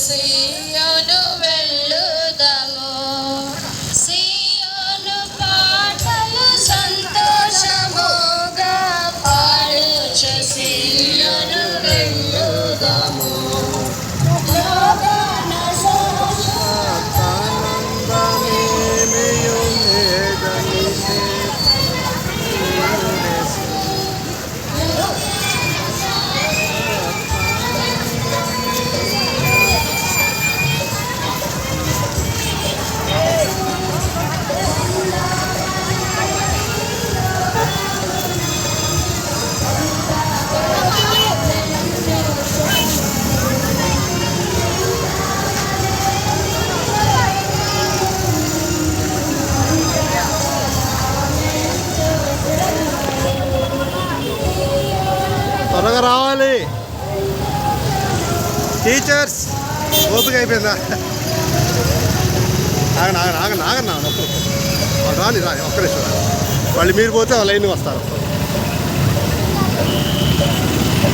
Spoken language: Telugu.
సీయోను వెళ్ళుదము, సీయోను పాటలు సంతోషముగా పాడుచు సీయోను వెళ్ళుదము. త్వరగా రావాలి టీచర్స్. ఓపిక అయిపోయిందా? ఆగండి ఆగండి ఆగండి ఆగండి రాని రాని ఒక్క నిమిషం. వాళ్ళు మీరు పోతే వాళ్ళ లైన్కి వస్తారు.